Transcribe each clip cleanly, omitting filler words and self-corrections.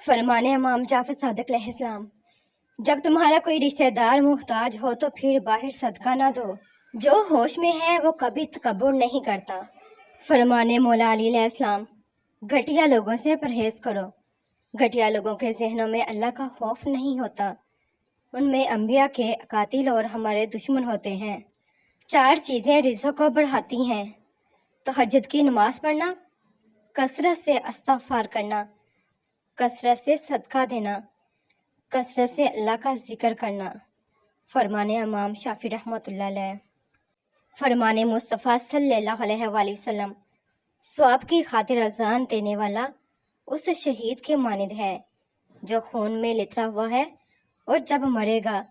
فرمانے امام جعفر صادق علیہ السلام، جب تمہارا کوئی رشتہ دار محتاج ہو تو پھر باہر صدقہ نہ دو، جو ہوش میں ہے وہ کبھی تکبر نہیں کرتا۔ فرمانے مولا علی علیہ السلام، گھٹیا لوگوں سے پرہیز کرو، گھٹیا لوگوں کے ذہنوں میں اللہ کا خوف نہیں ہوتا، ان میں انبیاء کے قاتل اور ہمارے دشمن ہوتے ہیں۔ 4 چیزیں رزق کو بڑھاتی ہیں: تہجد کی نماز پڑھنا، کثرت سے استغفار کرنا، کثرت سے صدقہ دینا، کثرت سے اللہ کا ذکر کرنا۔ فرمانے امام شافعی رحمۃ اللہ علیہ۔ فرمانے مصطفیٰ صلی اللہ علیہ وآلہ وسلم، ثواب کی خاطر اذان دینے والا اس شہید کے مانند ہے جو خون میں لترا ہوا ہے، اور جب مرے گا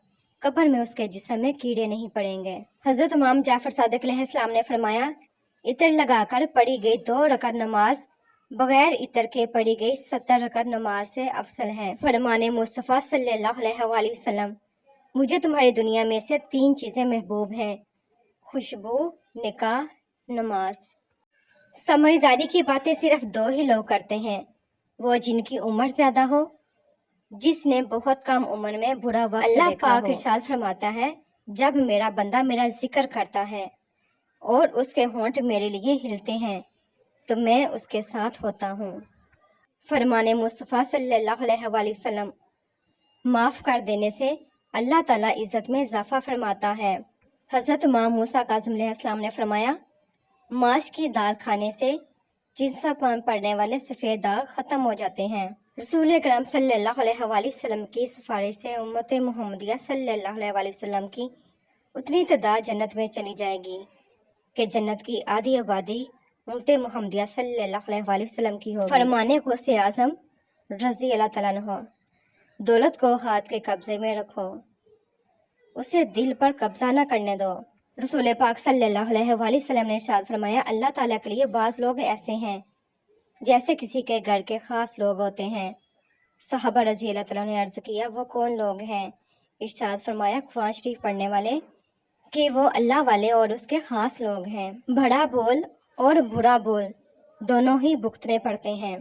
قبر میں اس کے جسم میں کیڑے نہیں پڑیں گے۔ حضرت امام جعفر صادق علیہ السلام نے فرمایا، عطر لگا کر پڑھی گئی 2 رکعت نماز بغیر عطر کے پڑھی گئی 70 رکعت نماز سے افضل ہے۔ فرمانے مصطفیٰ صلی اللہ علیہ وآلہ وسلم، مجھے تمہاری دنیا میں سے 3 چیزیں محبوب ہیں: خوشبو، نکاح، نماز۔ سمجھداری کی باتیں صرف 2 ہی لوگ کرتے ہیں، وہ جن کی عمر زیادہ ہو، جس نے بہت کم عمر میں برا وقت دیکھا ہو۔ اللہ پاک ارشاد فرماتا ہے، جب میرا بندہ میرا ذکر کرتا ہے اور اس کے ہونٹ میرے لیے ہلتے ہیں تو میں اس کے ساتھ ہوتا ہوں۔ فرمانے مصطفیٰ صلی اللہ علیہ وآلہ وسلم، معاف کر دینے سے اللہ تعالیٰ عزت میں اضافہ فرماتا ہے۔ حضرت امام موسیٰ کاظم علیہ السلام نے فرمایا، ماش کی دال کھانے سے جسم پر پڑنے والے سفید داغ ختم ہو جاتے ہیں۔ رسول اکرم صلی اللہ علیہ وآلہ وسلم کی سفارش سے امت محمدیہ صلی اللہ علیہ وآلہ وسلم کی اتنی تعداد جنت میں چلی جائے گی کہ جنت کی آدھی آبادی امت محمدیہ صلی اللہ علیہ وآلہ وسلم کی ہوگی۔ فرمانے غوث اعظم رضی اللہ تعالیٰ عنہ، دولت کو ہاتھ کے قبضے میں رکھو، اسے دل پر قبضہ نہ کرنے دو۔ رسول پاک صلی اللہ علیہ وآلہ وسلم نے ارشاد فرمایا، اللہ تعالیٰ کے لیے بعض لوگ ایسے ہیں جیسے کسی کے گھر کے خاص لوگ ہوتے ہیں۔ صحابہ رضی اللہ تعالیٰ نے عرض کیا، وہ کون لوگ ہیں؟ ارشاد فرمایا، قرآن شریف پڑھنے والے، کہ وہ اللہ والے اور اس کے خاص لوگ ہیں۔ بڑا بول اور برا بول دونوں ہی بھگتنے پڑتے ہیں،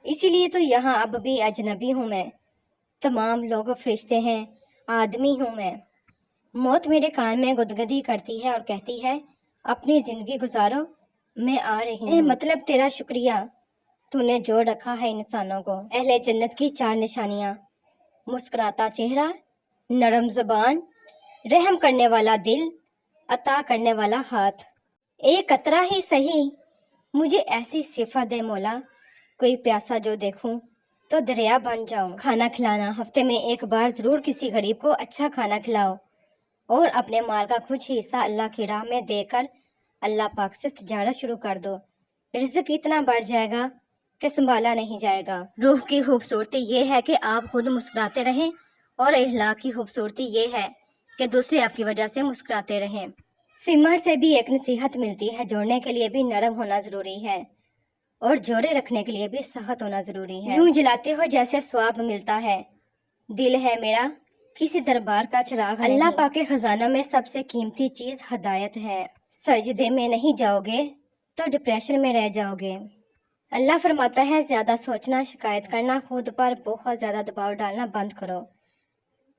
اسی لیے تو یہاں اب بھی اجنبی ہوں میں، تمام لوگ فرشتے ہیں، آدمی ہوں میں۔ موت میرے کان میں گدگدی کرتی ہے اور کہتی ہے، اپنی زندگی گزارو، میں آ رہی ہوں۔ مطلب تیرا شکریہ، تو نے جوڑ رکھا ہے انسانوں کو۔ اہل جنت کی 4 نشانیاں: مسکراتا چہرہ، نرم زبان، رحم کرنے والا دل، عطا کرنے والا ہاتھ۔ ایک قطرہ ہی سہی مجھے ایسی صفت دے مولا، کوئی پیاسا جو دیکھوں تو دریا بن جاؤں۔ کھانا کھلانا، ہفتے میں 1 بار ضرور کسی غریب کو اچھا کھانا کھلاؤ، اور اپنے مال کا کچھ حصہ اللہ کی راہ میں دے کر اللہ پاک سے تجارت شروع کر دو، رزق اتنا بڑھ جائے گا کہ سنبھالا نہیں جائے گا۔ روح کی خوبصورتی یہ ہے کہ آپ خود مسکراتے رہیں، اور اخلاق کی خوبصورتی یہ ہے کہ دوسرے آپ کی وجہ سے مسکراتے رہیں۔ سمر سے بھی ایک نصیحت ملتی ہے، جوڑنے کے لیے بھی نرم ہونا ضروری ہے، اور جوڑے رکھنے کے لیے بھی سخت ہونا ضروری ہے۔ یوں جلاتے ہو جیسے ثواب ملتا ہے، دل ہے میرا کسی دربار کا چراغ نہیں۔ اللہ پاک کے خزانوں میں سب سے قیمتی چیز ہدایت ہے۔ سجدے میں نہیں جاؤ گے تو ڈپریشن میں رہ جاؤ گے۔ اللہ فرماتا ہے، زیادہ سوچنا، شکایت کرنا، خود پر بہت زیادہ دباؤ ڈالنا بند کرو،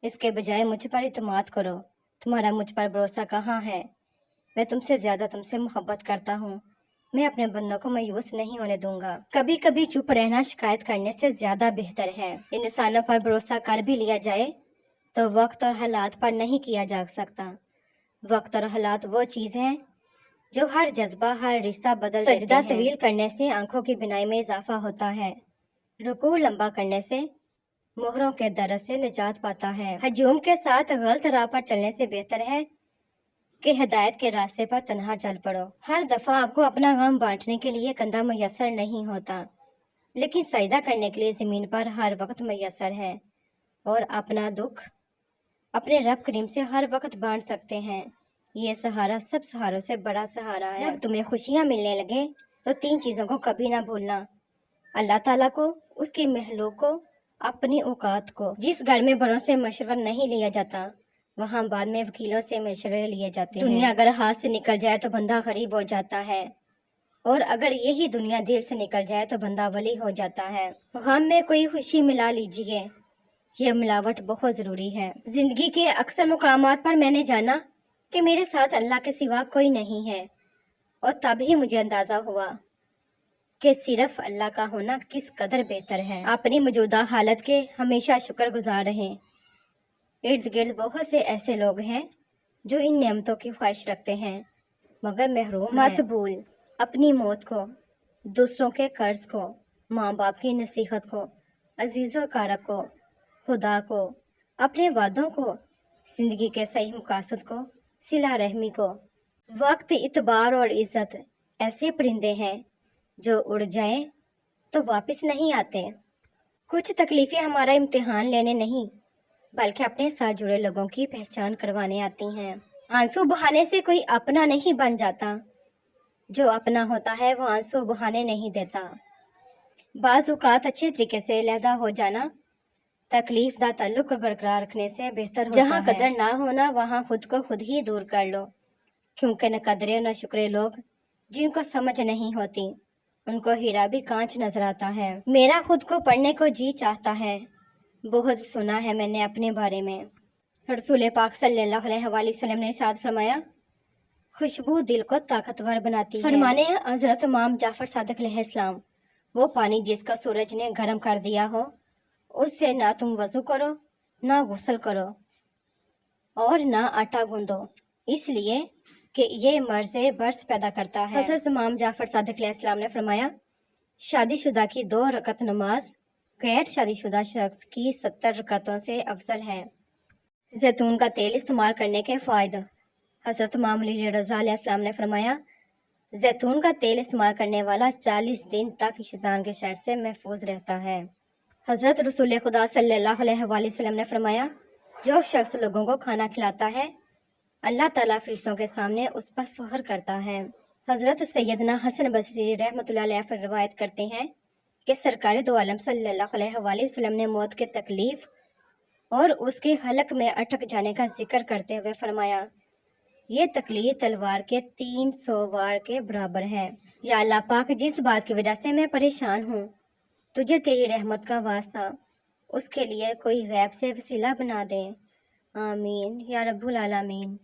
اس کے بجائے مجھ پر اعتماد کرو۔ تمہارا مجھ پر بھروسہ کہاں ہے؟ میں تم سے زیادہ تم سے محبت کرتا ہوں، میں اپنے بندوں کو مایوس نہیں ہونے دوں گا۔ کبھی کبھی چپ رہنا شکایت کرنے سے زیادہ بہتر ہے۔ انسانوں پر بھروسہ کر بھی لیا جائے تو وقت اور حالات پر نہیں کیا جا سکتا۔ وقت اور حالات وہ چیز ہیں جو ہر جذبہ، ہر رشتہ بدل دیتے ہیں۔ سجدہ طویل کرنے سے آنکھوں کی بینائی میں اضافہ ہوتا ہے، رکوع لمبا کرنے سے مہروں کے درد سے نجات پاتا ہے۔ ہجوم کے ساتھ غلط راہ پر چلنے سے بہتر ہے کہ ہدایت کے راستے پر تنہا چل پڑو۔ ہر دفعہ آپ کو اپنا غم بانٹنے کے لیے کندھا میسر نہیں ہوتا، لیکن سجدہ کرنے کے لیے زمین پر ہر وقت میسر ہے، اور اپنا دکھ اپنے رب کریم سے ہر وقت بانٹ سکتے ہیں۔ یہ سہارا سب سہاروں سے بڑا سہارا ہے۔ جب تمہیں خوشیاں ملنے لگے تو 3 چیزوں کو کبھی نہ بھولنا: اللہ تعالیٰ کو، اس کی مخلوق کو، اپنی اوقات کو۔ جس گھر میں بڑوں سے مشورہ نہیں لیا جاتا وہاں بعد میں وکیلوں سے مشورے لیے جاتے ہیں۔ دنیا اگر ہاتھ سے نکل جائے تو بندہ غریب ہو جاتا ہے، اور اگر یہی دنیا دل سے نکل جائے تو بندہ ولی ہو جاتا ہے۔ غم میں کوئی خوشی ملا لیجئے، یہ ملاوٹ بہت ضروری ہے۔ زندگی کے اکثر مقامات پر میں نے جانا کہ میرے ساتھ اللہ کے سوا کوئی نہیں ہے، اور تب ہی مجھے اندازہ ہوا کہ صرف اللہ کا ہونا کس قدر بہتر ہے۔ اپنی موجودہ حالت کے ہمیشہ شکر گزار رہیں۔ ارد گرد بہت سے ایسے لوگ ہیں جو ان نعمتوں کی خواہش رکھتے ہیں مگر محروم ہیں۔ مت بھول اپنی موت کو، دوسروں کے قرض کو، ماں باپ کی نصیحت کو، عزیز و اقارب کو، خدا کو، اپنے وعدوں کو، زندگی کے صحیح مقاصد کو، صلہ رحمی کو۔ وقت، اعتبار اور عزت ایسے پرندے ہیں جو اڑ جائیں تو واپس نہیں آتے۔ کچھ تکلیفیں ہمارا امتحان لینے نہیں بلکہ اپنے ساتھ جڑے لوگوں کی پہچان کروانے آتی ہیں۔ آنسو بہانے سے کوئی اپنا نہیں بن جاتا، جو اپنا ہوتا ہے وہ آنسو بہانے نہیں دیتا۔ بعض اوقات اچھے طریقے سے علیحدہ ہو جانا تکلیف دہ تعلق برقرار رکھنے سے بہتر ہوتا ہے۔ جہاں قدر نہ ہونا وہاں خود کو خود ہی دور کر لو، کیونکہ نہ قدرے اور نہ شکرے لوگ جن کو سمجھ نہیں ہوتی ان کو ہیرا بھی کانچ نظر آتا ہے۔ میرا خود کو پڑھنے کو جی چاہتا ہے، بہت سنا ہے میں نے اپنے بارے میں۔ رسول پاک صلی اللہ علیہ وآلہ وسلم نے ارشاد فرمایا، خوشبو دل کو طاقتور بناتی ہے۔ فرمانے حضرت امام جعفر صادق علیہ السلام، وہ پانی جس کا سورج نے گرم کر دیا ہو اس سے نہ تم وضو کرو، نہ غسل کرو اور نہ آٹا گوندو، اس لیے کہ یہ مرض برس پیدا کرتا ہے۔ حضرت امام جعفر صادق علیہ السلام نے فرمایا، شادی شدہ کی 2 رکعت نماز غیر شادی شدہ شخص کی 70 رکعتوں سے افضل ہے۔ زیتون کا تیل استعمال کرنے کے فوائد۔ حضرت امام علی رضا علیہ السلام نے فرمایا، زیتون کا تیل استعمال کرنے والا 40 دن تک شیطان کے شر سے محفوظ رہتا ہے۔ حضرت رسول خدا صلی اللہ علیہ وآلہ وسلم نے فرمایا، جو شخص لوگوں کو کھانا کھلاتا ہے اللہ تعالیٰ فرشتوں کے سامنے اس پر فخر کرتا ہے۔ حضرت سیدنا حسن بصری رحمۃ اللہ علیہ روایت کرتے ہیں کہ سرکار دو عالم صلی اللہ علیہ وآلہ وسلم نے موت کے تکلیف اور اس کے حلق میں اٹک جانے کا ذکر کرتے ہوئے فرمایا، یہ تکلیف تلوار کے 300 وار کے برابر ہے۔ یا اللہ پاک، جس بات کی وجہ سے میں پریشان ہوں تجھے تیری رحمت کا واسطہ اس کے لیے کوئی غیب سے وسیلہ بنا دے، آمین یا رب العالمین۔